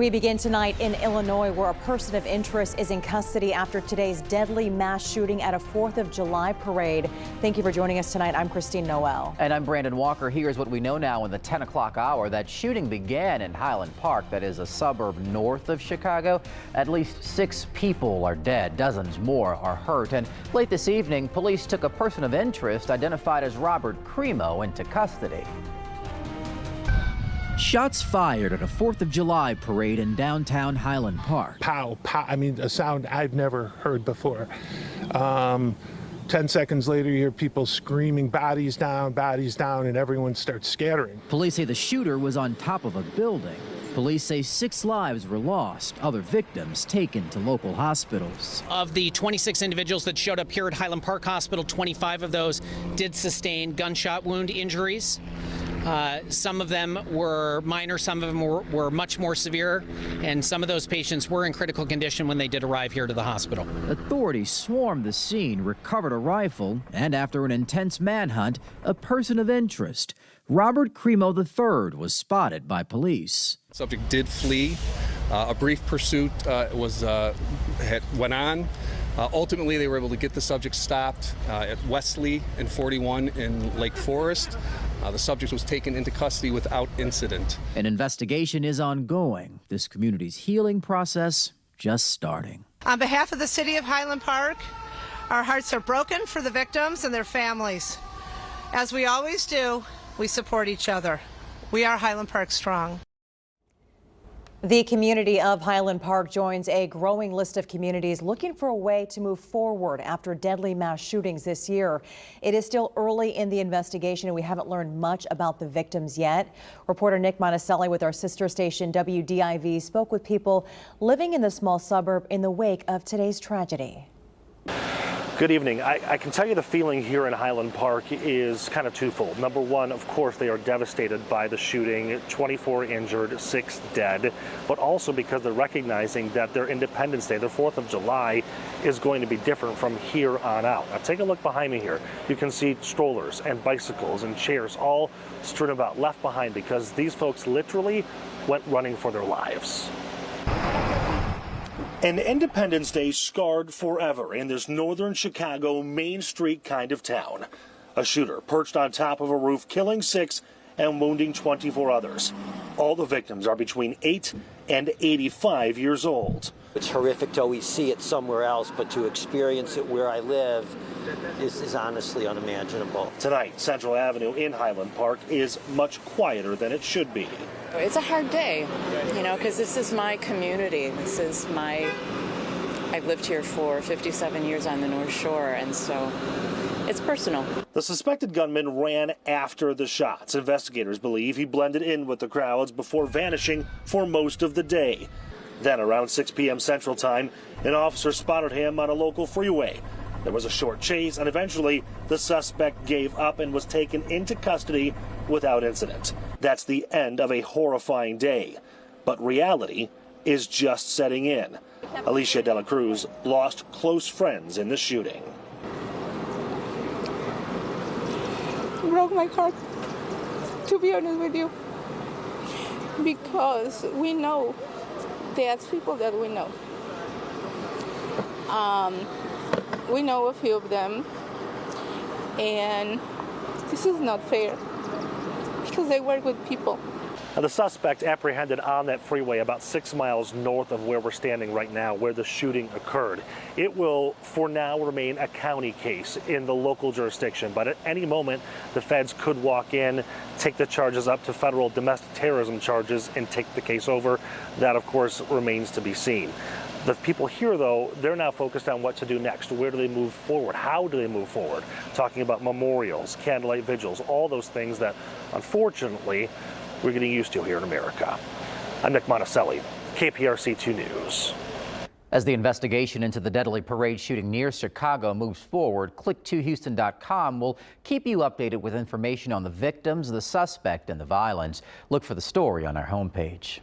We begin tonight in Illinois, where a person of interest is in custody after today's deadly mass shooting at a 4th of July parade. Thank you for joining us tonight. I'm Christine Noel. And I'm Brandon Walker. Here's what we know now in the 10 o'clock hour. That shooting began in Highland Park, that is a suburb north of Chicago. At least 6 people are dead. Dozens more are hurt. And late this evening, police took a person of interest identified as Robert Crimo into custody. Shots fired at a 4th of July parade in downtown Highland Park. Pow, pow. I mean, a sound I've never heard before. 10 seconds later, you hear people screaming, bodies down, and everyone starts scattering. Police say the shooter was on top of a building. Police say 6 lives were lost, other victims taken to local hospitals. Of the 26 individuals that showed up here at Highland Park Hospital, 25 of those did sustain gunshot wound injuries. Some of them were minor, some of them were much more severe, and some of those patients were in critical condition when they did arrive here to the hospital. Authorities swarmed the scene, recovered a rifle, and after an intense manhunt, a person of interest. Robert Crimo III was spotted by police. Subject did flee. A brief pursuit went on. Ultimately, they were able to get the subject stopped at Wesley and 41 in Lake Forest. The subject was taken into custody without incident. An investigation is ongoing. This community's healing process just starting. On behalf of the city of Highland Park, our hearts are broken for the victims and their families. As we always do, we support each other. We are Highland Park Strong. The community of Highland Park joins a growing list of communities looking for a way to move forward after deadly mass shootings this year. It is still early in the investigation, and we haven't learned much about the victims yet. Reporter Nick Monticelli with our sister station WDIV spoke with people living in the small suburb in the wake of today's tragedy. Good evening. I can tell you the feeling here in Highland Park is kind of twofold. Number one, of course, they are devastated by the shooting, 24 injured, 6 dead, but also because they're recognizing that their Independence Day, their 4th of July, is going to be different from here on out. Now, take a look behind me here. You can see strollers and bicycles and chairs all strewn about, left behind, because these folks literally went running for their lives. An Independence Day scarred forever in this northern Chicago Main Street kind of town. A shooter perched on top of a roof, killing 6 and wounding 24 others. All the victims are between 8 and 85 years old. It's horrific to always see it somewhere else, but to experience it where I live is honestly unimaginable. Tonight, Central Avenue in Highland Park is much quieter than it should be. It's a hard day, because this is my community. I've lived here for 57 years on the North Shore, and so it's personal. The suspected gunman ran after the shots. Investigators believe he blended in with the crowds before vanishing for most of the day. Then around 6 p.m. Central Time, an officer spotted him on a local freeway. There was a short chase, and eventually the suspect gave up and was taken into custody without incident. That's the end of a horrifying day. But reality is just setting in. Alicia De La Cruz lost close friends in the shooting. It broke my heart, to be honest with you, because we know there's people that we know. We know a few of them, and this is not fair because they work with people. Now, the suspect apprehended on that freeway about 6 miles north of where we're standing right now, where the shooting occurred. It will, for now, remain a county case in the local jurisdiction, but at any moment, the feds could walk in, take the charges up to federal domestic terrorism charges, and take the case over. That, of course, remains to be seen. The people here, though, they're now focused on what to do next. Where do they move forward? How do they move forward? Talking about memorials, candlelight vigils, all those things that, unfortunately, we're getting used to here in America. I'm Nick Monticelli, KPRC 2 News. As the investigation into the deadly parade shooting near Chicago moves forward, Click2Houston.com will keep you updated with information on the victims, the suspect, and the violence. Look for the story on our homepage.